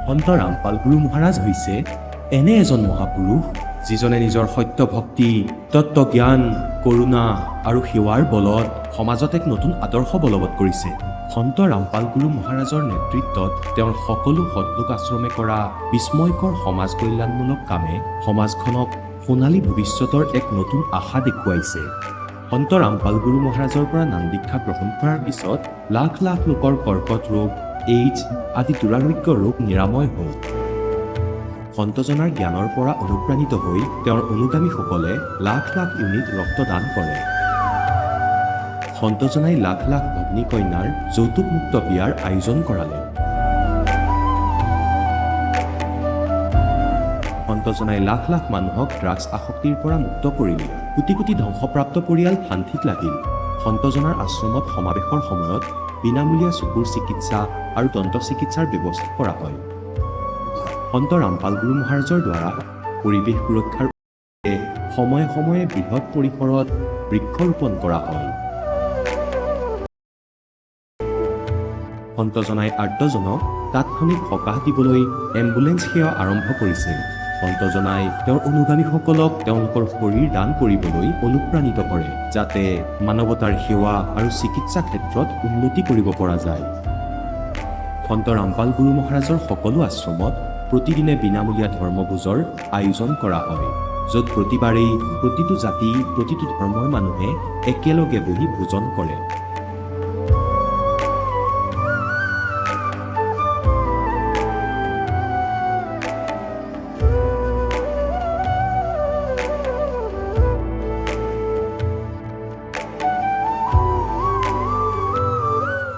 সন্ত ৰামপাল গুৰু মহাৰাজ হৈছে এনে এজন মহাপুৰুষ যিজনে নিজৰ সত্য ভক্তি, তত্ত্বজ্ঞান, কৰোণা আৰু সেৱাৰ বলত সমাজত এক নতুন আদৰ্শ বলবৎ কৰিছে। সন্ত ৰামপাল গুৰু মহাৰাজৰ নেতৃত্বত তেওঁৰ সকলো সৎলোক আশ্ৰমে কৰা বিস্ময়কৰ সমাজ কল্যাণমূলক কামে সমাজখনক সোণালী ভৱিষ্যতৰ এক নতুন আশা দেখুৱাইছে। সন্ত ৰামপাল গুৰু মহাৰাজৰ পৰা নাম দীক্ষা গ্ৰহণ কৰাৰ পিছত লাখ লাখ লোকৰ কৰ্কট ৰোগ, এইডছ আদি দুৰাৰোগ্য ৰোগ নিৰাময় হ'ল। সন্তজনাৰ জ্ঞানৰ পৰা অনুপ্ৰাণিত হৈ তেওঁৰ অনুগামীসকলে লাখ লাখ ইউনিট ৰক্তদান কৰে। সন্তজনাই লাখ লাখ ভগ্নী কন্যাৰ যৌতুকমুক্ত বিয়াৰ আয়োজন কৰালে। সন্তজনাই লাখ লাখ মানুহক ড্ৰাগছ আসক্তিৰ পৰা মুক্ত কৰিলে। কোটি কোটি ধ্বংসপ্ৰাপ্ত পৰিয়াল শান্তিত লাগিল। সন্তজনাৰ আশ্ৰমত সমাৱেশৰ সময়ত বিনামূলীয়া চকুৰ চিকিৎসা আৰু দন্ত চিকিৎসাৰ ব্যৱস্থা কৰা হয়। সন্ত ৰামপাল গুৰু মহাৰাজৰ দ্বাৰা পৰিৱেশ সুৰক্ষাৰ বাবে সময়ে সময়ে বৃহৎ পৰিসৰত বৃক্ষৰোপণ কৰা হয়। সন্তজনাই আৰ্তজনক তাৎক্ষণিক সকাহ দিবলৈ এম্বুলেন্স সেৱা আৰম্ভ কৰিছে। সন্তজনাই তেওঁৰ অনুগামীসকলক তেওঁলোকৰ শৰীৰ দান কৰিবলৈ অনুপ্ৰাণিত কৰে, যাতে মানৱতাৰ সেৱা আৰু চিকিৎসা ক্ষেত্ৰত উন্নতি কৰিব পৰা যায়। সন্ত ৰামপাল গুৰু মহাৰাজৰ সকলো আশ্ৰমত প্ৰতিদিনে বিনামূলীয়া ধৰ্মভোজৰ আয়োজন কৰা হয়, য'ত প্ৰতিবাৰেই প্ৰতিটো জাতি, প্ৰতিটো ধৰ্মৰ মানুহে একেলগে বহি ভোজন কৰে।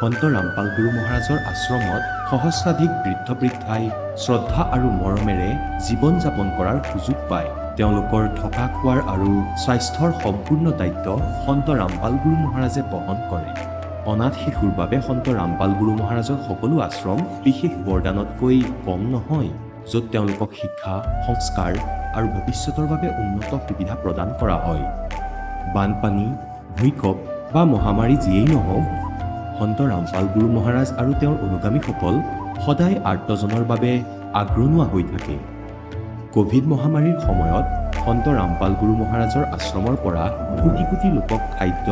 সন্ত ৰামপাল গুৰু মহাৰাজৰ আশ্ৰমত সহস্ৰাধিক বৃদ্ধ বৃদ্ধাই শ্ৰদ্ধা আৰু মৰমেৰে জীৱন যাপন কৰাৰ সুযোগ পায়। তেওঁলোকৰ থকা খোৱাৰ আৰু স্বাস্থ্যৰ সম্পূৰ্ণ দায়িত্ব সন্ত ৰামপাল গুৰু মহাৰাজে বহন কৰে। অনাথ শিশুৰ বাবে সন্ত ৰামপাল গুৰু মহাৰাজৰ সকলো আশ্ৰম বিশেষ বৰদানতকৈ কম নহয়, য'ত তেওঁলোকক শিক্ষা, সংস্কাৰ আৰু ভৱিষ্যতৰ বাবে উন্নত সুবিধা প্ৰদান কৰা হয়। বানপানী, ভূঁইকঁপ বা মহামাৰী যিয়েই নহওক, সন্ত ৰামপাল গুৰু মহাৰাজ আৰু তেওঁৰ অনুগামীসকল সদায় আৰ্তজনৰ বাবে আগ্ৰনোৱা হৈ থাকে। কোভিড মহামাৰীৰ সময়ত সন্ত ৰামপাল গুৰু মহাৰাজৰ আশ্ৰমৰ পৰা কোটি কোটি লোকক খাদ্য,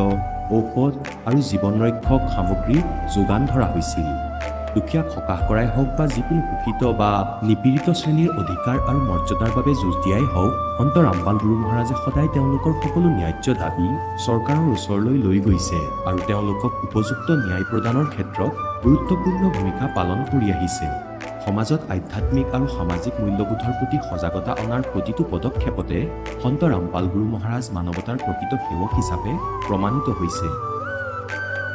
ঔষধ আৰু জীৱন ৰক্ষক সামগ্ৰী যোগান ধৰা হৈছিল। দুখীয়াক সকাহ কৰাই হওক বা যিকোনো শোষিত বা নিপীড়িত শ্ৰেণীৰ অধিকাৰ আৰু মৰ্যাদাৰ বাবে যুঁজ দিয়াই হওক, সন্ত ৰামপাল গুৰু মহাৰাজে সদায় তেওঁলোকৰ সকলো ন্যায্য দাবী চৰকাৰৰ ওচৰলৈ লৈ গৈছে আৰু তেওঁলোকক উপযুক্ত ন্যায় প্ৰদানৰ ক্ষেত্ৰত গুৰুত্বপূৰ্ণ ভূমিকা পালন কৰি আহিছে। সমাজত আধ্যাত্মিক আৰু সামাজিক মূল্যবোধৰ প্ৰতি সজাগতা অনাৰ প্ৰতিটো পদক্ষেপতে সন্ত ৰামপাল গুৰু মহাৰাজ মানৱতাৰ প্ৰকৃত সেৱক হিচাপে প্ৰমাণিত হৈছে।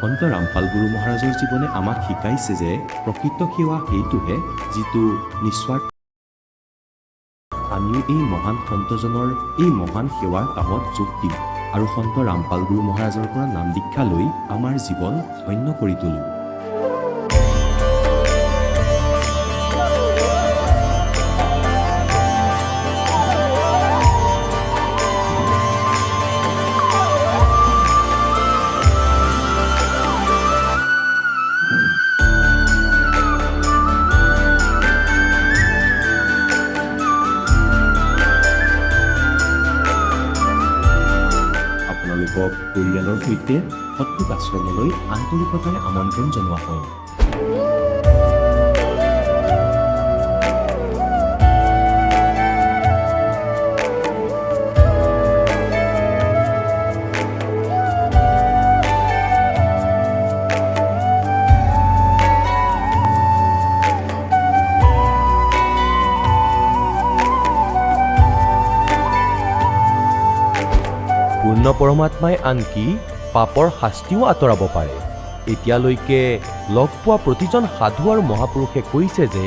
সন্ত ৰামপাল গুৰু মহাৰাজৰ জীৱনে আমাক শিকাইছে যে প্ৰকৃত সেৱা সেইটোহে যিটো নিস্বাৰ্থ। আমিও এই মহান সন্তজনৰ এই মহান সেৱাৰ কামত যোগ দিম আৰু সন্ত ৰামপাল গুৰু মহাৰাজৰ পৰা নাম দীক্ষা লৈ আমাৰ জীৱন ধন্য কৰি তোলোঁ। আপোনালোকক পৰিয়ালৰ সৈতে সৎলোক আশ্ৰমলৈ আন্তৰিকতাৰে আমন্ত্ৰণ জনোৱা হয়। পূৰ্ণ পৰমাত্মাই আনকি পাপৰ শাস্তিও আঁতৰাব পাৰে। এতিয়ালৈকে লগ পোৱা প্ৰতিজন সাধু আৰু মহাপুৰুষে কৈছে যে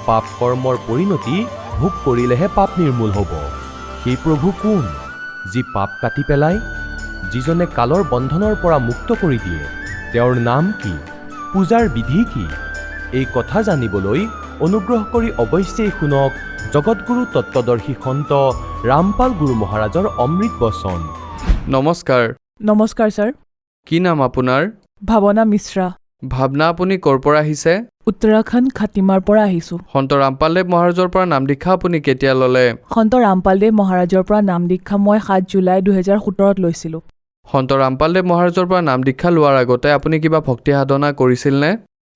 পাপ কৰ্মৰ পৰিণতি ভোগ কৰিলেহে পাপ নিৰ্মূল হ'ব। সেই প্ৰভু কোন, যি পাপ কাটি পেলায়, যিজনে কালৰ বন্ধনৰ পৰা মুক্ত কৰি দিয়ে? তেওঁৰ নাম কি? পূজাৰ বিধি কি? এই কথা জানিবলৈ অনুগ্ৰহ কৰি অৱশ্যেই শুনক জগতগুৰু তত্ত্বদৰ্শী সন্ত ৰামপাল গুৰু মহাৰাজৰ অমৃত বচন। নমস্কাৰ। নমস্কাৰ ছাৰ। কি নাম আপোনাৰ? ভাৱনা মিশ্ৰা। ভাৱনা আপুনি ক'ৰ পৰা আহিছে? উত্তৰাখণ্ড খাতিমাৰ পৰা আহিছোঁ। সন্ত ৰামপালদেৱ মহাৰাজৰ পৰা নাম দীক্ষা আপুনি কেতিয়া ল'লে? সন্ত ৰামপালদেৱ মহাৰাজৰ পৰা নাম দীক্ষা মই 7 জুলাই 2017 লৈছিলোঁ। সন্ত ৰামপালদেৱ মহাৰাজৰ পৰা নাম দীক্ষা লোৱাৰ আগতে আপুনি কিবা ভক্তি সাধনা কৰিছিলনে?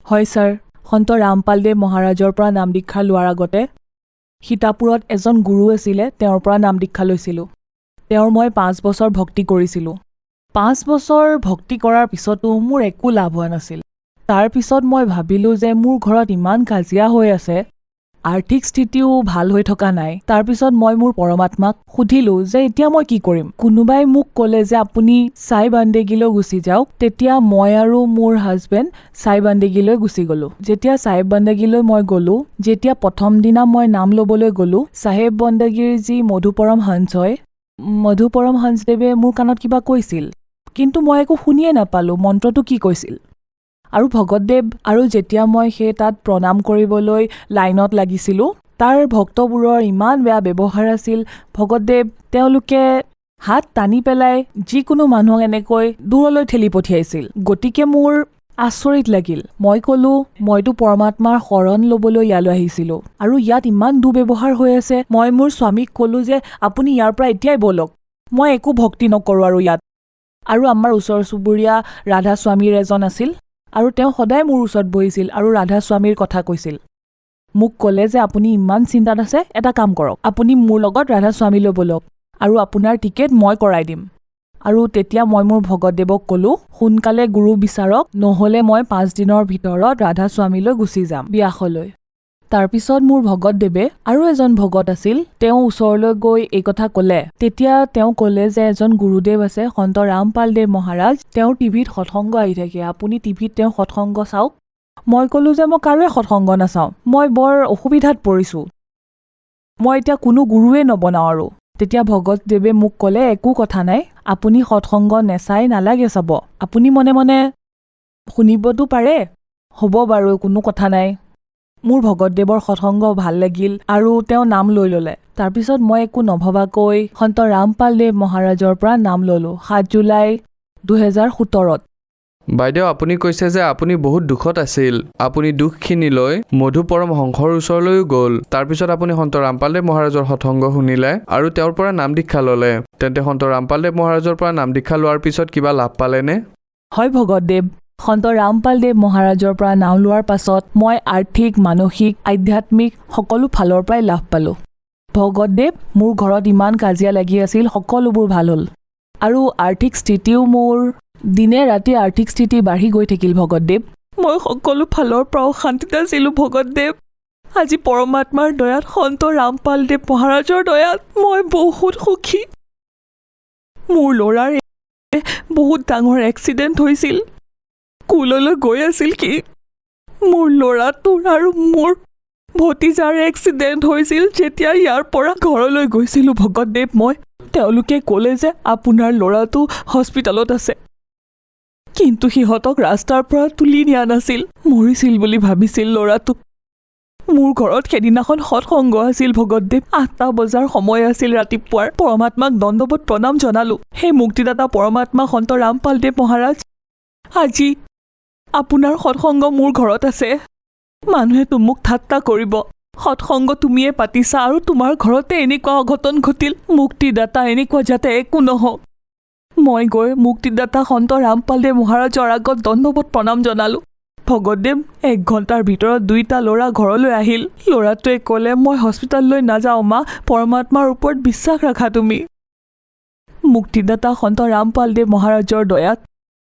হয় ছাৰ, সন্ত ৰামপালদেৱ মহাৰাজৰ পৰা নাম দীক্ষা লোৱাৰ আগতে সীতাপুৰত এজন গুৰু আছিলে, তেওঁৰ পৰা নাম দীক্ষা লৈছিলোঁ। তেওঁৰ মই 5 বছৰ ভক্তি কৰিছিলোঁ। 5 বছৰ ভক্তি কৰাৰ পিছতো মোৰ একো লাভ হোৱা নাছিল। তাৰ পিছত মই ভাবিলোঁ যে মোৰ ঘৰত ইমান কাজিয়া হৈ আছে, আৰ্থিক স্থিতিও ভাল হৈ থকা নাই। তাৰপিছত মই মোৰ পৰমাত্মাক সুধিলোঁ যে এতিয়া মই কি কৰিম। কোনোবাই মোক ক'লে যে আপুনি সাই বান্দেগীলৈ গুচি যাওক। তেতিয়া মই আৰু মোৰ হাজবেণ্ড সাই বান্দেগীলৈ গুচি গ'লোঁ। যেতিয়া সাই বান্দেগীলৈ মই গ'লোঁ, যেতিয়া প্ৰথম দিনা মই নাম ল'বলৈ গ'লোঁ, চাহেব বন্দেগীৰ যি মধুপৰম হংস হয়, মধুপৰম হংসদেৱে মোৰ কাণত কিবা কৈছিল, কিন্তু মই একো শুনিয়ে নাপালোঁ মন্ত্ৰটো কি কৈছিল। আৰু ভগতদেৱ আৰু যেতিয়া মই সেই তাত প্ৰণাম কৰিবলৈ লাইনত লাগিছিলোঁ, তাৰ ভক্তবোৰৰ ইমান বেয়া ব্যৱহাৰ আছিল। ভগতদেৱ তেওঁলোকে হাত টানি পেলাই যিকোনো মানুহক এনেকৈ দূৰলৈ ঠেলি পঠিয়াইছিল। গতিকে মোৰ আচৰিত লাগিল। মই ক'লোঁ মইতো পৰমাত্মাৰ শৰণ ল'বলৈ ইয়ালৈ আহিছিলোঁ আৰু ইয়াত ইমান দুৰ্ব্যৱহাৰ হৈ আছে। মই মোৰ স্বামীক ক'লোঁ যে আপুনি ইয়াৰ পৰা এতিয়াই ব'লক, মই একো ভক্তি নকৰোঁ আৰু ইয়াত। আৰু আমাৰ ওচৰ চুবুৰীয়া ৰাধা স্বামীৰ এজন আছিল আৰু তেওঁ সদায় মোৰ ওচৰত বহিছিল আৰু ৰাধা স্বামীৰ কথা কৈছিল। মোক ক'লে যে আপুনি ইমান চিন্তাত আছে, এটা কাম কৰক, আপুনি মোৰ লগত ৰাধা স্বামীলৈ ব'লক আৰু আপোনাৰ টিকেট মই কৰাই দিম। আৰু তেতিয়া মই মোৰ ভগতদেৱক ক'লোঁ সোনকালে গুৰু বিচাৰক, নহ'লে মই 5 দিনৰ ভিতৰত ৰাধা স্বামীলৈ গুচি যাম বিয়াসলৈ। তাৰপিছত মোৰ ভগতদেৱে আৰু এজন ভগত আছিল, তেওঁ ওচৰলৈ গৈ এই কথা ক'লে। তেতিয়া তেওঁ ক'লে যে এজন গুৰুদেৱ আছে সন্ত ৰামপালদেৱ মহাৰাজ, তেওঁৰ টিভিত সৎসংগ আহি থাকে, আপুনি টিভিত তেওঁৰ সৎসংগ চাওক। মই ক'লোঁ যে মই কাৰোৱে সৎসংগ নাচাওঁ, মই বৰ অসুবিধাত পৰিছোঁ, মই এতিয়া কোনো গুৰুৱে নবনাওঁ আৰু। তেতিয়া ভগতদেৱে মোক ক'লে একো কথা নাই, আপুনি সৎসংগ নেচাই নালাগে চাব, আপুনি মনে মনে শুনিবতো পাৰে, হ'ব বাৰু কোনো কথা নাই। মোৰ ভগতদেৱৰ সৎসংগ ভাল লাগিল আৰু তেওঁ নাম লৈ ল'লে। তাৰপিছত মই একো নভবাকৈ সন্ত ৰামপালদেৱ মহাৰাজৰ পৰা নাম ল'লোঁ 7 জুলাই 2017। বাইদেউ আপুনি কৈছে যে আপুনি বহুত দুখত আছিল, আপুনি দুখখিনি লৈ মধুপৰম হংসৰ ওচৰলৈও গ'ল। তাৰপিছত আপুনি সন্ত ৰামপালদেৱ মহাৰাজৰ সৎসংগ শুনিলে আৰু তেওঁৰ পৰা নাম দীক্ষা ল'লে। তেন্তে সন্ত ৰামপালদেৱ মহাৰাজৰ পৰা নাম দীক্ষা লোৱাৰ পিছত কিবা লাভ পালেনে? হয় ভগতদেৱ, সন্ত ৰামপালদেৱ মহাৰাজৰ পৰা নাম লোৱাৰ পাছত মই আৰ্থিক, মানসিক, আধ্যাত্মিক সকলো ফালৰ পৰাই লাভ পালোঁ। ভগতদেৱ, মোৰ ঘৰত ইমান কাজিয়া লাগি আছিল, সকলোবোৰ ভাল হ'ল আৰু আৰ্থিক স্থিতিও মোৰ দিনে ৰাতি আৰ্থিক স্থিতি বাঢ়ি গৈ থাকিল। ভগতদেৱ, মই সকলো ফালৰ পৰাও শান্তিত আছিলোঁ। ভগতদেৱ, আজি পৰমাত্মাৰ দয়াত, সন্ত ৰামপালদেৱ মহাৰাজৰ দয়াত মই বহুত সুখী। মোৰ ল'ৰাৰ বহুত ডাঙৰ এক্সিডেণ্ট হৈছিল, স্কুললৈ গৈ আছিল সি। মোৰ ল'ৰাটোৰ আৰু মোৰ ভতিজাৰ এক্সিডেণ্ট হৈছিল যেতিয়া ইয়াৰ পৰা ঘৰলৈ গৈছিলোঁ। ভগতদেৱ, মই তেওঁলোকে ক'লে যে আপোনাৰ ল'ৰাটো হস্পিটেলত আছে, কিন্তু সিহঁতক ৰাস্তাৰ পৰা তুলি নিয়া নাছিল, মৰিছিল বুলি ভাবিছিল ল'ৰাটো। মোৰ ঘৰত সেইদিনাখন সৎসংগ আছিল। ভগতদেৱ, 8টা বজাৰ সময় আছিল ৰাতিপুৱাৰ। পৰমাত্মাক দণ্ডৱত প্ৰণাম জনালোঁ। সেই মুক্তিদাতা পৰমাত্মা সন্ত ৰামপালদেৱ মহাৰাজ, আজি আপোনাৰ সৎসংগ মোৰ ঘৰত আছে। মানুহেতো মোক ঠাট্টা কৰিব, সৎসংগ তুমিয়ে পাতিছা আৰু তোমাৰ ঘৰতে এনেকুৱা অঘটন ঘটিল, মুক্তিদাতা এনেকুৱা যাতে একো নহওক। মই গৈ মুক্তিদাতা সন্ত ৰামপালদেৱ মহাৰাজৰ আগত দণ্ডৱত প্ৰণাম জনালোঁ। ভগতদেৱ, 1 ঘণ্টাৰ ভিতৰত 2টা ল'ৰা ঘৰলৈ আহিল। ল'ৰাটোৱে ক'লে মই হস্পিটেললৈ নাযাওঁ মা, পৰমাত্মাৰ ওপৰত বিশ্বাস ৰাখা তুমি। মুক্তিদাতা সন্ত ৰামপালদেৱ মহাৰাজৰ দয়াত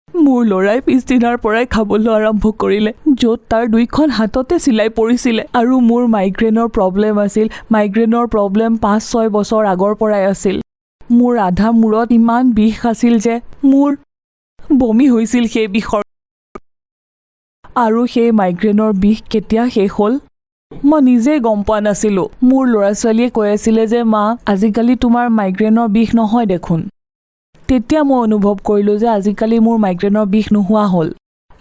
মোৰ ল'ৰাই পিছদিনাৰ পৰাই খাবলৈ আৰম্ভ কৰিলে, য'ত তাৰ 2খন হাততে চিলাই পৰিছিলে। আৰু মোৰ মাইগ্ৰেনৰ প্ৰব্লেম আছিল। মাইগ্ৰেনৰ প্ৰব্লেম 5-6 বছৰ আগৰ পৰাই আছিল। মোৰ আধা মূৰত ইমান বিষ আছিল যে মোৰ বমি হৈছিল সেই বিষৰ। আৰু সেই মাইগ্ৰেনৰ বিষ কেতিয়া শেষ হ'ল মই নিজেই গম পোৱা নাছিলোঁ। মোৰ ল'ৰা ছোৱালীয়ে কৈ আছিলে যে মা, আজিকালি তোমাৰ মাইগ্ৰেনৰ বিষ নহয় দেখোন। তেতিয়া মই অনুভৱ কৰিলোঁ যে আজিকালি মোৰ মাইগ্ৰেনৰ বিষ নোহোৱা হ'ল।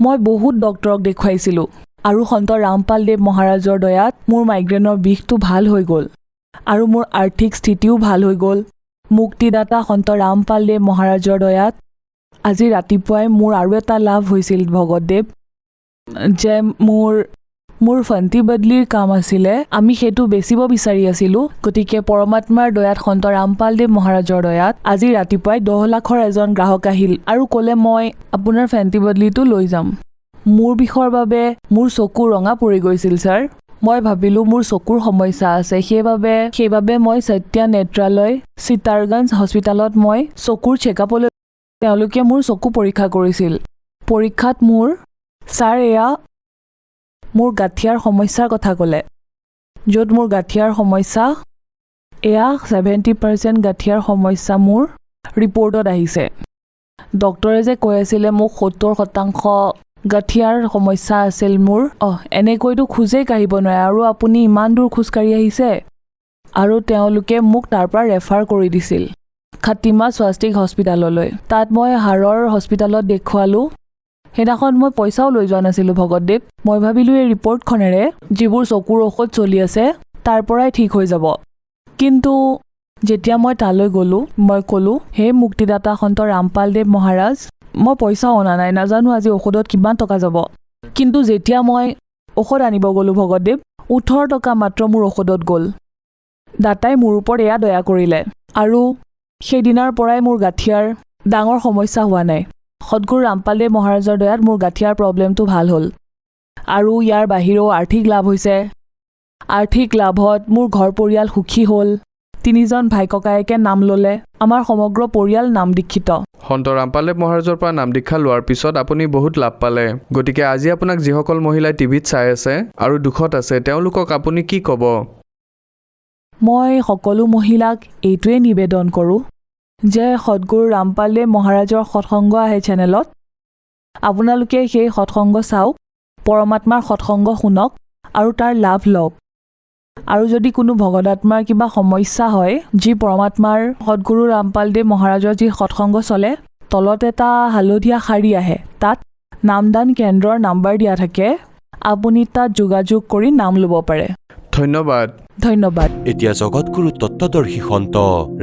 মই বহুত ডক্তৰক দেখুৱাইছিলোঁ আৰু সন্ত ৰামপালদেৱ মহাৰাজৰ দয়াত মোৰ মাইগ্ৰেনৰ বিষটো ভাল হৈ গ'ল আৰু মোৰ আৰ্থিক স্থিতিও ভাল হৈ গ'ল। মুক্তিদাতা সন্ত ৰামপালদেৱ মহাৰাজৰ দয়াত আজি ৰাতিপুৱাই মোৰ আৰু এটা লাভ হৈছিল। ভগতদেৱ, যে মোৰ ফন্তি বদলিৰ কাম আছিলে, আমি সেইটো বেচিব বিচাৰি আছিলোঁ। গতিকে পৰমাত্মাৰ দয়াত সন্ত ৰামপালদেৱ মহাৰাজৰ দয়াত আজি ৰাতিপুৱাই 10 লাখৰ এজন গ্ৰাহক আহিল আৰু ক'লে মই আপোনাৰ ফেন্তি বদলিটো লৈ যাম। মোৰ বিষৰ বাবে মোৰ চকু ৰঙা পৰি গৈছিল ছাৰ। মই ভাবিলোঁ মোৰ চকুৰ সমস্যা আছে, সেইবাবে মই সত্যা নেত্ৰালয় চিতাৰগঞ্জ হস্পিটেলত মই চকুৰ চেকআপলৈ তেওঁলোকে মোৰ চকু পৰীক্ষা কৰিছিল। পৰীক্ষাত ছাৰ এয়া মোৰ গাঁঠিয়াৰ সমস্যাৰ কথা ক'লে, য'ত মোৰ গাঁঠিয়াৰ সমস্যা এয়া 70% গাঁঠিয়াৰ সমস্যা মোৰ ৰিপৰ্টত আহিছে। ডক্টৰে যে কৈ আছিলে মোক 70% গাঁঠিয়াৰ সমস্যা আছিল মোৰ। এনেকৈতো খোজেই কাঢ়িব নোৱাৰে আৰু আপুনি ইমান দূৰ খোজকাঢ়ি আহিছে। আৰু তেওঁলোকে মোক তাৰ পৰা ৰেফাৰ কৰি দিছিল খাটিমা স্বাস্থিক হস্পিটেললৈ। তাত মই হাড়ৰ হস্পিটেলত দেখুৱালোঁ। সেইদিনাখন মই পইচাও লৈ যোৱা নাছিলোঁ ভগতদেৱ। মই ভাবিলোঁ এই ৰিপৰ্টখনেৰে যিবোৰ চকুৰ ঔষধ চলি আছে তাৰ পৰাই ঠিক হৈ যাব। কিন্তু যেতিয়া মই তালৈ গ'লোঁ, মই ক'লোঁ, হে মুক্তিদাতা সন্ত ৰামপালদেৱ মহাৰাজ, মই পইচাও অনা নাই, নাজানো আজি ঔষধত কিমান টকা যাব। কিন্তু যেতিয়া মই ঔষধ আনিব গ'লোঁ ভগতদেৱ, 18 টকা মাত্ৰ মোৰ ঔষধত গ'ল। দাতাই মোৰ ওপৰত এয়া দয়া কৰিলে আৰু সেইদিনাৰ পৰাই মোৰ গাঁঠিয়াৰ ডাঙৰ সমস্যা হোৱা নাই। সদগুৰু ৰামপালদেৱ মহাৰাজৰ দয়াত মোৰ গাঁঠিয়াৰ প্ৰব্লেমটো ভাল হ'ল। আৰু ইয়াৰ বাহিৰেও আৰ্থিক লাভ হৈছে। আৰ্থিক লাভত মোৰ ঘৰ পৰিয়াল সুখী হ'ল। 3জন ভাই ককায়েকে নাম ল'লে। আমাৰ সমগ্ৰ পৰিয়াল নাম দীক্ষিত। সন্ত ৰামপালদেৱ মহাৰাজৰ পৰা নাম দীক্ষা লোৱাৰ পিছত আপুনি বহুত লাভ পালে। গতিকে আজি আপোনাক যিসকল মহিলাই টিভিত চাই আছে আৰু দুখত আছে, তেওঁলোকক আপুনি কি ক'ব? মই সকলো মহিলাক এইটোৱে নিবেদন কৰোঁ যে সদগুৰু ৰামপালদেৱ মহাৰাজৰ সৎসংগ আহে চেনেলত। আপোনালোকে সেই সৎসংগ চাওক, পৰমাত্মাৰ সৎসংগ শুনক আৰু তাৰ লাভ লওক। আৰু যদি কোনো ভগদাত্মাৰ কিবা সমস্যা হয়, যি পৰমাত্মাৰ সদগুৰু ৰামপালদেৱ মহাৰাজৰ যি সৎসংগ চলে, তলত এটা হালধীয়া শাৰী আহে, তাত নামদান কেন্দ্ৰৰ নাম্বাৰ দিয়া থাকে। আপুনি তাত যোগাযোগ কৰি নাম ল'ব পাৰে। ধন্যবাদ। ধন্যবাদ। এতিয়া জগতগুৰু তত্ত্বদৰ্শী সন্ত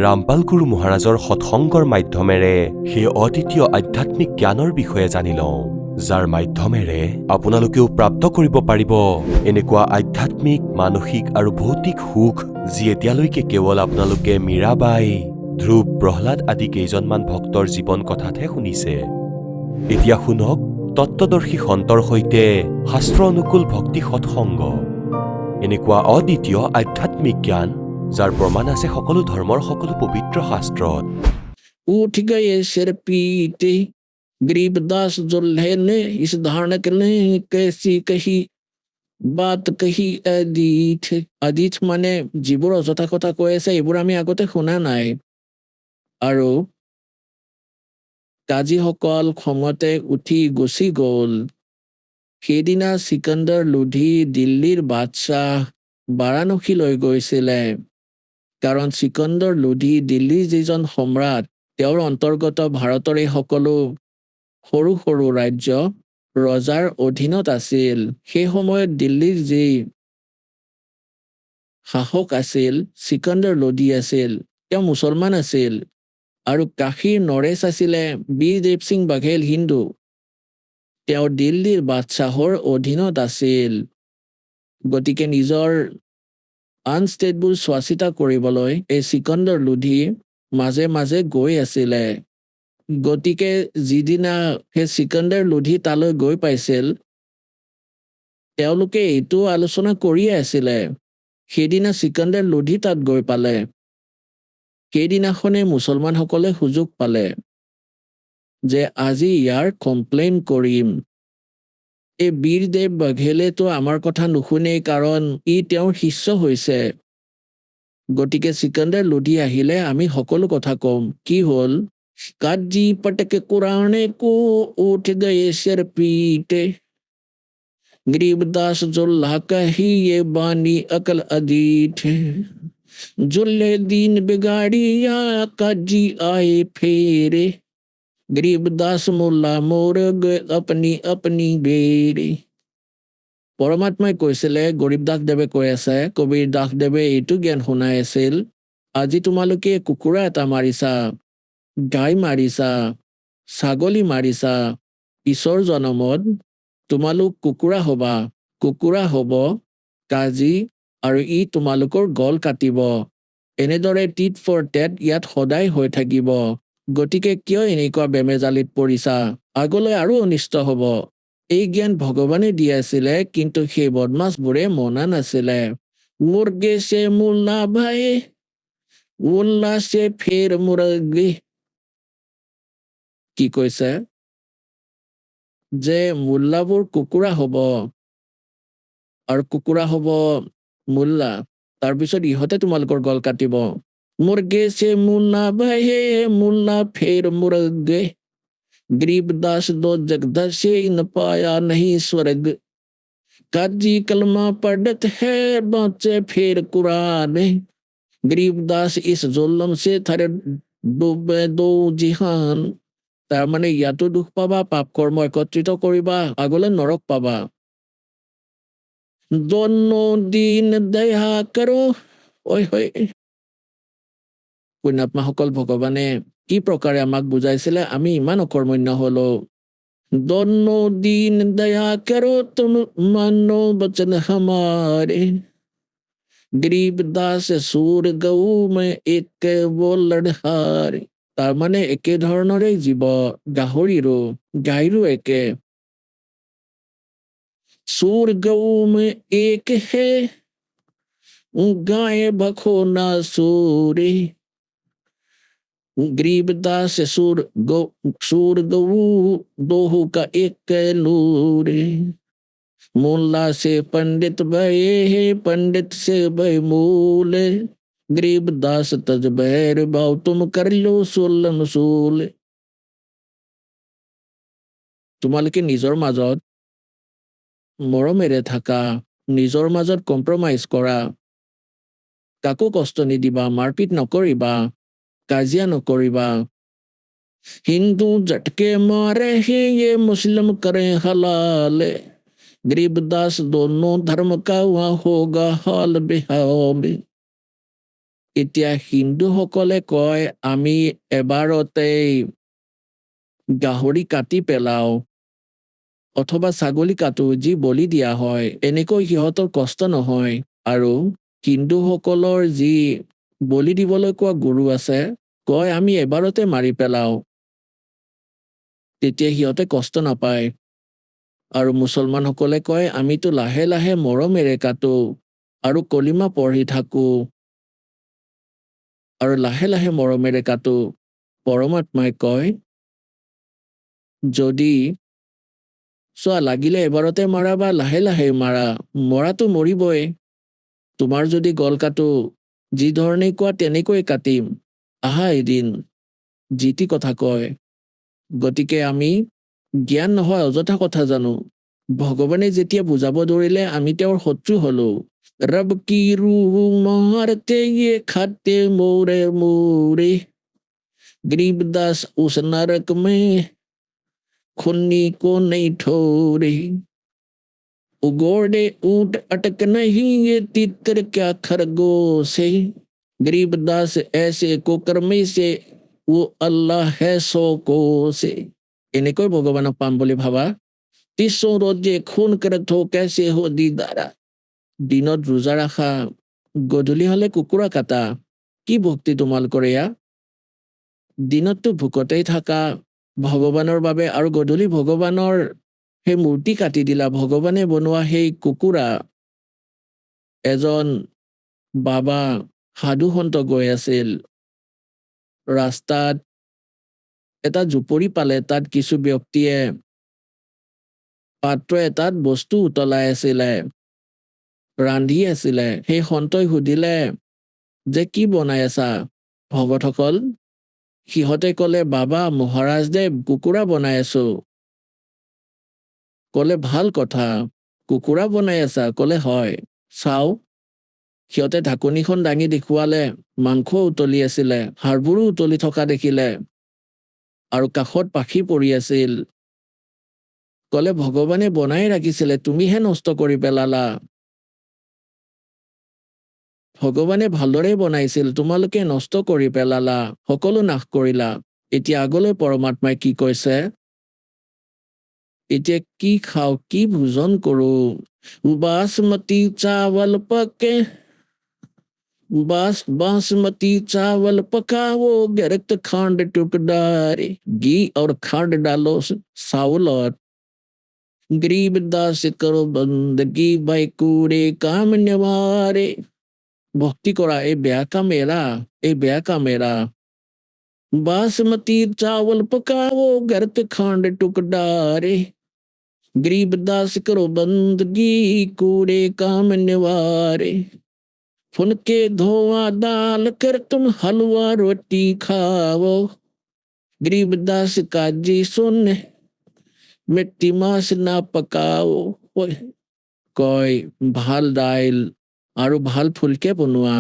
ৰামপাল গুৰু মহাৰাজৰ সৎসংগৰ মাধ্যমেৰে সেই অদ্বিতীয় আধ্যাত্মিক জ্ঞানৰ বিষয়ে জানি লওঁ, যাৰ মাধ্যমেৰে আপোনালোকেও প্ৰাপ্ত কৰিব পাৰিব এনেকুৱা আধ্যাত্মিক, মানসিক আৰু ভৌতিক সুখ, যি এতিয়ালৈকে কেৱল আপোনালোকে মীৰাবাই, ধ্ৰুৱ, প্ৰহ্লাদ আদি কেইজনমান ভক্তৰ জীৱন কথাতহে শুনিছে। এতিয়া শুনক তত্ত্বদৰ্শী সন্তৰ সৈতে শাস্ত্ৰ অনুকূল ভক্তি সৎসংগ, এনেকুৱা অদ্বিতীয় আধ্যাত্মিক জ্ঞান, যাৰ প্ৰমাণ আছে সকলো ধৰ্মৰ সকলো পবিত্ৰ শাস্ত্ৰত। उठ गए सिर पीटे गरीबदास दुल्हे ने इस धारणक ने कैसी कही बात कही अदीठ। अदीठ মানে যিবোৰ অযথা কথা কৈ আছে এইবোৰ আমি আগতে শুনা নাই। আৰু কাজীসকল খঙতে উঠি গুচি গ'ল। সেইদিনা চিকান্দাৰ লোধি দিল্লীৰ বাদশ্বাহ বাৰাণসীলৈ গৈছিলে। কাৰণ চিকান্দাৰ লোধি দিল্লীৰ যিজন সম্ৰাট, তেওঁৰ অন্তৰ্গত ভাৰতৰ এই সকলো সৰু সৰু ৰাজ্য ৰজাৰ অধীনত আছিল। সেই সময়ত দিল্লীৰ যি শাসক আছিল, চিকান্দাৰ লোধি আছিল, তেওঁ মুছলমান আছিল। আৰু কাশীৰ নৰেশ আছিলে বীৰদেৱ সিং বাঘেল হিন্দু। তেওঁ দিল্লীৰ বাদশ্বাহৰ অধীনত আছিল। গতিকে নিজৰ আন ষ্টেটবোৰ চোৱা চিতা কৰিবলৈ এই চিকান্দাৰ লোধি মাজে মাজে গৈ আছিলে। গতিকে যিদিনা সেই চিকান্দাৰ লোধি তালৈ গৈ পাইছিল, তেওঁলোকে এইটো আলোচনা কৰিয়ে আছিলে। সেইদিনা চিকান্দাৰ লোধি তাত গৈ পালে। সেইদিনাখনে মুছলমানসকলে সুযোগ পালে যে আজি ইয়াৰ কমপ্লেইন কৰিম। এই বীৰদেৱ বাঘেলেতো আমাৰ কথা নুশুনেই, কাৰণ ই তেওঁৰ শিষ্য হৈছে। গতিকে চিকান্দাৰ লোধি আহিলে আমি সকলো কথা কম। কি হ'ল? কাজি পটকে কুৰানে কো উঠ গয়ে সিৰ পীটে गरीबदास जुल्हा कही ये बानी अकल अदीठ जुल्ले दीन बिगाड़िया काजी आए फेरे गरीबदास मुल्ला मोर गए अपनी अपनी बेरे। পৰমাত্মাই কৈছিলে, গৰীবদাস দেৱে কৈ আছে, কবিৰ দাস দেৱে এইটো জ্ঞান শুনাই আছিল, আজি তোমালোকে কুকুৰা এটা মাৰিছা, গাই মাৰিছা, ছাগলী মাৰিছা, পিছৰ জনমত তোমালোক কুকুৰা হবা, কুকুৰা হ'ব কাজি আৰু ই তোমালোকৰ গল কাটিব। এনেদৰে টিট ফৰ টেট ইয়াত সদায় হৈ থাকিব। গতিকে কিয় এনেকুৱা বেমেজালিত পৰিছা? আগলৈ আৰু অনিষ্ট হ'ব। এই জ্ঞান ভগৱানে দি আছিলে, কিন্তু সেই বদমাছবোৰে মনা নাছিলে। মুৰ্গে সে মুল্লা ভাই, মুল্লা সে ফেৰ মুৰ্গী। কি কৈছে? যে মুল্লাবোৰ কুকুৰা হ'ব আৰু কুকুৰা হ'ব মুল্লা, তাৰপিছত ইহঁতে তোমালোকৰ গল কাটিব। মুৰ্গে সে মুল্লা ভাই, মুল্লা ফেৰ মুৰ্গে। गरीबदास दो जगदर्शे न पाया नहीं स्वर्ग। काजी कलमा पढ़त है बचे फिर कुरान। गरीबदास इस जुल्म से थरे डूबे दो जिहान। তাৰমানে ইয়াতো দুখ পাবা, পাপ কৰ্ম একত্ৰিত কৰিবা, আগলৈ নৰক পাবা। दोनों दिन दया करो। ঐ হৈ পুণ্যাত্মাসকল, ভগৱানে কি প্ৰকাৰে আমাক বুজাইছিলে, আমি ইমান অকৰ্মণ্য হলো। दोनों दिन दया करो तुम मानो बचन हमारे। गरीबदास सूर गऊ में एक वो लड़हारे। তাৰমানে একে ধৰণৰে জীৱ, গাহৰিৰো গাইৰো একে। सूर गऊ में एक है गाय भखो ना सूरे। गरीबदास सूर गऊ दोहू का एक लूरे। मुल्ला से पंडित भये है, पंडित से भय मूले। गरीबदास तज बैर भाव तुम कर लो सोलम सोल। তোমালোকে নিজৰ মাজত মৰমেৰে থাকা, নিজৰ মাজত কম্প্ৰমাইজ কৰা, কাকো কষ্ট নিদিবা, মাৰপিট নকৰিবা, কাজিয়া নকৰিবা। हिंदू झटके मारे हैं ये मुस्लिम करें हलाले। गरीबदास दोनों धर्म का हुआ होगा हाल बेहाल। এতিয়া হিন্দুসকলে কয় আমি এবাৰতেই গাহৰি কাটি পেলাও অথবা ছাগলী কাটো, যি বলি দিয়া হয়, এনেকৈ সিহঁতৰ কষ্ট নহয়। আৰু হিন্দুসকলৰ যি বলি দিবলৈ কোৱা গুৰু আছে, কয় আমি এবাৰতে মাৰি পেলাও, তেতিয়া সিহঁতে কষ্ট নাপায়। আৰু মুছলমানসকলে কয় আমিতো লাহে লাহে মৰমেৰে কাটো আৰু কলিমা পঢ়ি থাকো আৰু লাহে লাহে মৰমেৰে কাটো। পৰমাত্মাই কয় যদি চোৱা, লাগিলে এবাৰতে মাৰা বা লাহে লাহে মাৰা, মৰাটো মৰিবই। তোমাৰ যদি গল কাটো, যি ধৰণে কোৱা তেনেকৈ কাটিম, আহা এদিন, যিটি কথা কয়। গতিকে আমি জ্ঞান নহয় অযথা কথা জানো। ভগৱানে যেতিয়া বুজাব ধৰিলে আমি তেওঁৰ শত্ৰু হলো। रब की रूह मारते ये खाते मोरे मोरे। गरीबदास उस नरक में खुन्नी को नहीं ठोरे। उगोड़े ऊंट अटक नहीं ये तितर क्या खरगोश है। गरीबदास ऐसे कुकर्मी से वो अल्लाह है सो को से। এনেকৈ ভগৱানক পাম বুলি ভাবা। তিছো ৰোজে খুন करत हो कैसे हो दीदारा। দিনত ৰোজা ৰাখা, গধূলি হলে কুকুৰা কাটা, কি ভক্তি তোমালোকৰ এয়া? দিনততো ভোকতেই থাকা ভগৱানৰ বাবে, আৰু গধূলি ভগৱানৰ সেই মূৰ্তি কাটি দিলা, ভগৱানে বনোৱা সেই কুকুৰা। এজন বাবা সাধু সন্ত গৈ আছিল, ৰাস্তাত এটা জুপুৰি পালে, তাত কিছু ব্যক্তিয়ে পাত্ৰ এটাত বস্তু উতলাই আছিলে, ৰান্ধি আছিলে। সেই সন্তই সুধিলে যে কি বনাই আছা ভগতসকল? সিহঁতে কলে বাবা মহাৰাজ দেৱ কুকুৰা বনাই আছো। কলে ভাল কথা, কুকুৰা বনাই আছা? কলে হয়। চাও। সিহঁতে ঢাকনিখন দাঙি দেখুৱালে, মাংস উতলি আছিলে, হাড়বোৰো উতলি থকা দেখিলে, আৰু কাষত পাখি পৰি আছিল। কলে ভগৱানে বনাই ৰাখিছিলে, তুমিহে নষ্ট কৰি পেলালা। ভগৱানে ভালদৰে বনাইছিল, তোমালোকে নষ্ট কৰি পেলালা, সকলো নাশ কৰিলা। এতিয়া আগলৈ পৰমাত্মাই কি কৈছে? এতিয়া কি খাওঁ, কি ভোজন কৰো? बासमती चावल पके, बासमती चावल पकाओ, गरक खांड टुकड़ारे, घी और खांड डालो सावल और गरीब दास करो बंदगी, भाई कूड़े काम निवारे। ভক্তি কৰা এই বেয়া কাম এৰা, এই বেয়া কাম এৰা। बासमती चावल पकाओ, गरक खांड टुकड़ारे, गरीब दास करो बंदगी, कूड़े काम निवारे। फुनके धोआ दाल कर तुम हलवा रोटी खाओ, गरीब दास का जी सुन, मिट्टी मास ना पकाओ। কয় ভাল দাইল আৰু ভাল ফুলকে বনোৱা,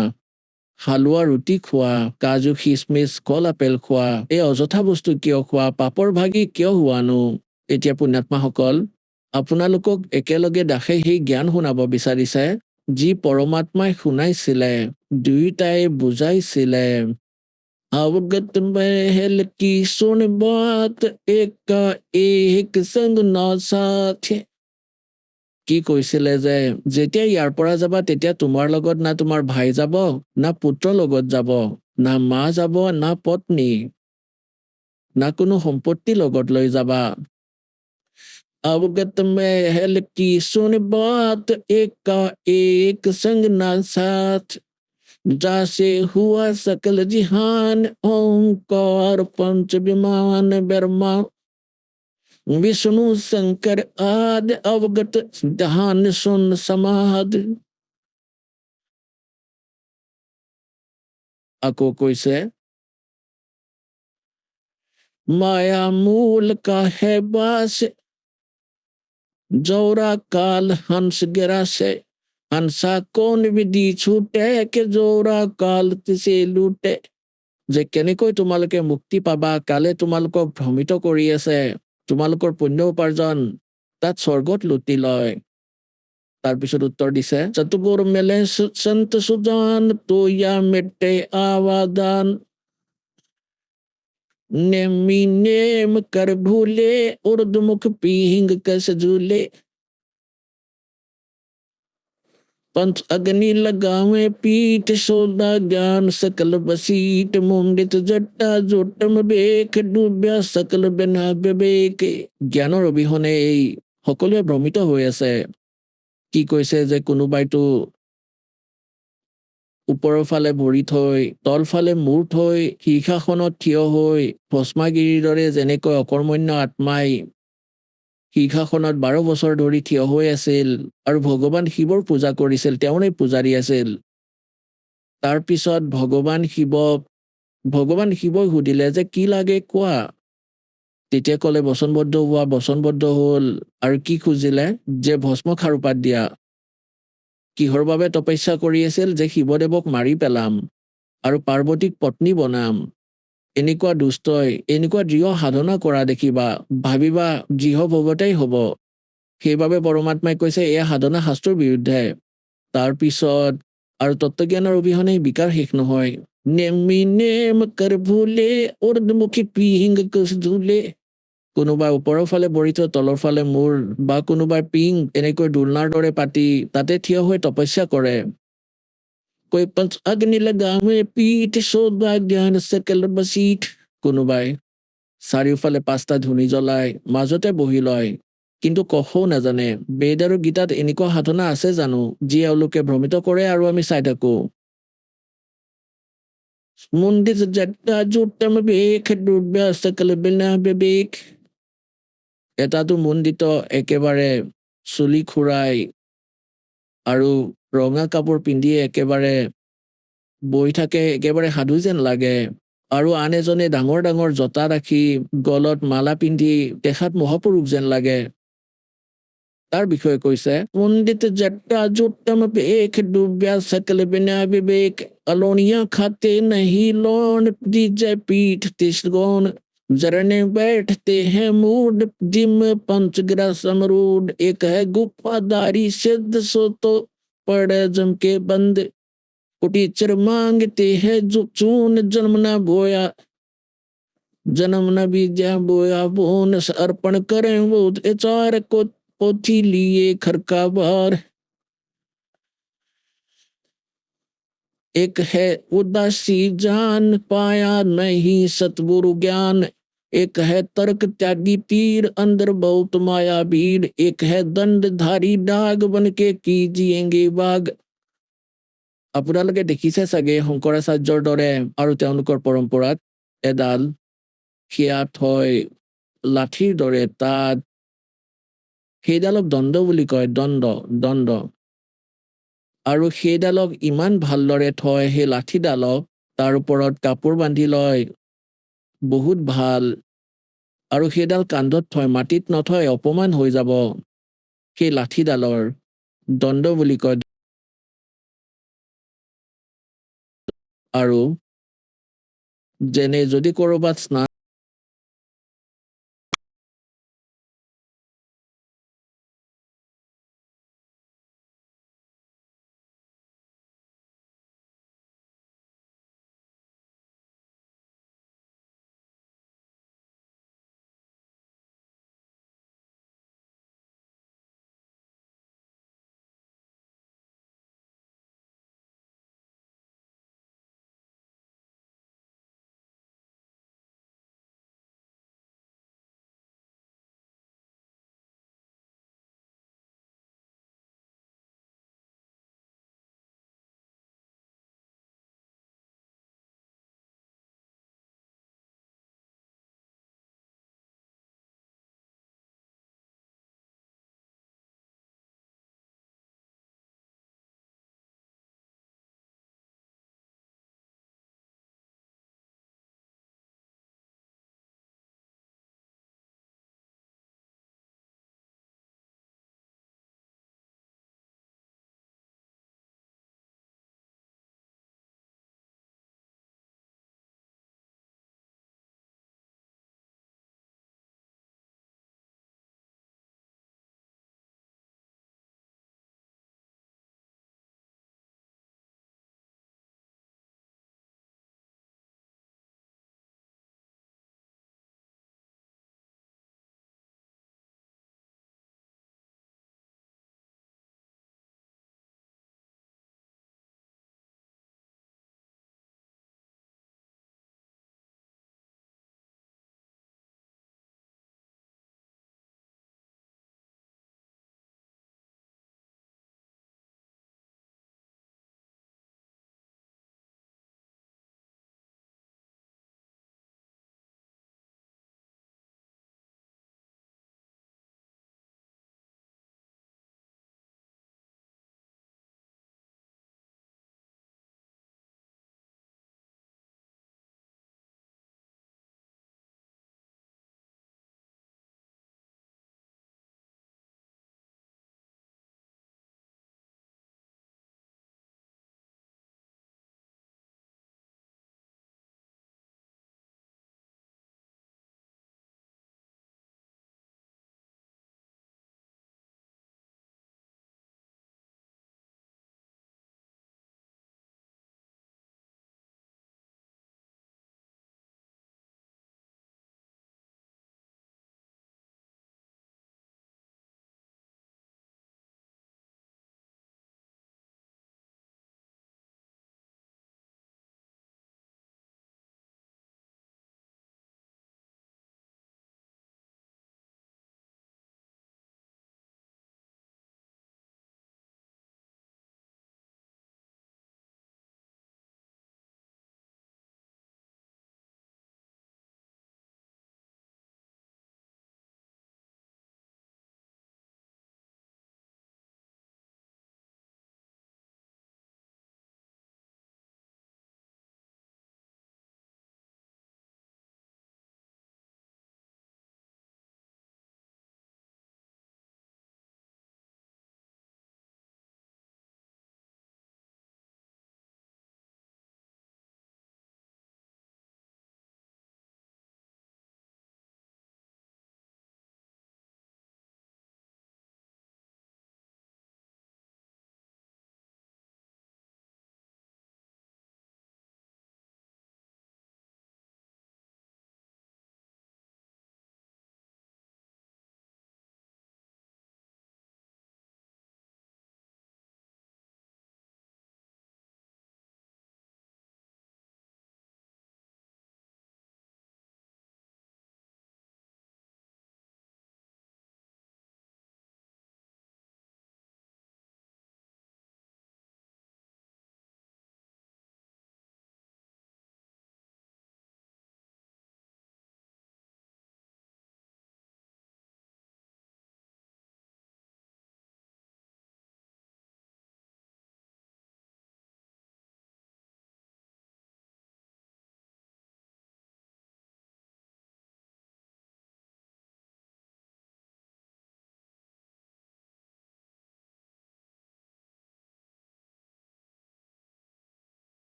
হালোৱা ৰুটি খোৱা, কাজু খিচমিচ কল আপেল খোৱা, এই অযথা বস্তু কিয় খোৱা, পাপৰ ভাগি কিয় হোৱানো? এতিয়া পুণ্যাত্মাসকল, আপোনালোকক একেলগে দাসে সেই জ্ঞান শুনাব বিচাৰিছে যি পৰমাত্মাই শুনাইছিলে, দুয়োটাই বুজাইছিলে। अवगत महल की सुन बात, एका एक संग ना साथे। কি কৈছিলে যে যেতিয়া ইয়াৰ পৰা যাবা তেতিয়া তোমাৰ লগত না তোমাৰ ভাই যাব, না পুত্ৰ লগত যাব, না মা যাব, না পত্নী, না কোনো সম্পত্তি লগত লৈ যাবা। अवगत महल की सुन बात, एका एक संग ना साथ, जासे हुआ सकल जिहान, ओंकार पंच विमान ब्रह्मा विष्णु शंकर आदि, अवगत ध्यान सुन समाध। আকৌ কৈছে माया मूल का है बास, जौरा काल हंस गिरा से, हंसा कौन विधि छूटे, के जौरा काल तिसे लूटे। যে কেনেকৈ তোমালোকে মুক্তি পাবা, কালে তোমালোকক ভ্ৰমিত কৰি আছে, তোমালোকৰ পুণ্য উপাৰ্জন তাত স্বৰ্গত লুটি লয়। তাৰপিছত উত্তৰ দিছে চতুৰ্বুৰ মেলে সন্ত সুজান, তো या मिटे आवादान, नेमी नेम कर भूले, उर्दमुख पीहिंग कस झूले। पंथ अग्नि लगावे पीठ, सोदा ज्ञान सकल बसीट, मुंडित जट्टा जोटम बेख, डूब्या सकल बिना विवेक। জ্ঞানৰ অবিহনে এই সকলোৱে ভ্ৰমিত হৈ আছে। কি কৈছে যে কোনোবাইতো ওপৰৰ ফালে ভৰি থৈ, তলফালে মূৰ থৈ, শীৰ্ষাসনত থিয় হৈ, ভস্মাগিৰিৰ দৰে যেনেকৈ অকৰ্মণ্য আত্মাই শীৰ্ষাসনত 12 বছৰ ধৰি থিয় হৈ আছিল আৰু ভগৱান শিৱৰ পূজা কৰিছিল, তেওঁৰে পূজাৰী আছিল। তাৰপিছত ভগৱান শিৱই সুধিলে যে কি লাগে কোৱা। তেতিয়া কলে বচনবদ্ধ হোৱা, বচনবদ্ধ হল। আৰু কি খুজিলে যে ভস্ম খাৰুপাত দিয়া। কিহৰ বাবে তপস্যা কৰি আছিল? যে শিৱদেৱক মাৰি পেলাম আৰু পাৰ্বতীক পত্নী বনাম। এনেকুৱা দুষ্টই এনেকুৱা দৃঢ় সাধনা কৰা দেখিবা, ভাবিবা গৃহ ভোগতেই হব। সেইবাবে পৰমাত্মাই কৈছে এয়া সাধনা শাস্ত্ৰৰ বিৰুদ্ধে। তাৰপিছত আৰু তত্ত্বজ্ঞানৰ অবিহনে বিকাৰ শেষ নহয়। নেমি নেম কৰ ভুলে, উৰ্ধমুখী পিহিং কছ ঝুলে। কোনোবাই ওপৰৰ ফালে ভৰি থৈ তলৰ ফালে মূৰ, বা কোনোবাই পিং এনেকৈ দোলনাৰ দৰে পাতি তাতে থিয় হৈ তপস্যা কৰে। কৈ পঞ্চ অগ্নি লগাৱে পীঠ, সোধা জ্ঞান সকল বসিঠ। কোনোবাই চাৰিওফালে 5টা ধুনি জ্বলাই মাজতে বহি লয়, কিন্তু কখও নাজানে বেদ আৰু গীতাত এনেকুৱা সাধনা আছে জানো যি এওঁলোকে ভ্ৰমিত কৰে আৰু আমি চাই থাকো। মুণ্ডিত জটা জুটম বেশ, ডুব্যা সকল বিনা বিবেক। এটাতো মুণ্ডিত একেবাৰে চুলি খুৰাই আৰু ৰঙা কাপোৰ পিন্ধি একেবাৰে বহি থাকে, একেবাৰে সাধু যেন লাগে। আৰু আন এজনে ডাঙৰ ডাঙৰ জটা ৰাখি গলত মালা পিন্ধি দেখাত মহাপুৰুষ যেন লাগে। তাৰ বিষয়ে কৈছে মুণ্ডিত জটা জুটম বেশ, ডুব্যা সকল বিনা বিবেক। अलोनिया खाते नहीं लोन, दीजे पीठ तिसगोन। जरने बैठते हैं मूड, जिम पंचग्रह समरूड। एक है गुफादारी सिद्ध, सो तो पड़े जम के बंद। कुटीचर मांगते हैं जो चून, जन्म न बोया जन्म न बीजा बोया बोन अर्पण करें वो चार को पोथी लिए खरका बार। एक है उदासी जान पाया नहीं सतगुरु ज्ञान। एक है तर्क त्यागी तीर अंदर बहुत माया भीड़। एक है दंडधारी डाग बन के कीजिएंगे बाग। আপোনালোকে দেখিছে চাগে শংকৰাচাৰ্যৰ দৰে আৰু তেওঁলোকৰ পৰম্পৰাত এডাল সেয়া থৈ লাঠিৰ দৰে তাত সেইডালক দণ্ড বুলি কয়। দণ্ড দণ্ড আৰু সেইডালক ইমান ভালদৰে থয় সেই লাঠিডালক তাৰ ওপৰত কাপোৰ বান্ধি লয় বহুত ভাল আৰু সেইডাল কান্ধত থয় মাটিত নথয় অপমান হৈ যাব সেই লাঠিডালৰ দণ্ড বুলি কয়। আৰু যেনে যদি ক'ৰবাত স্নান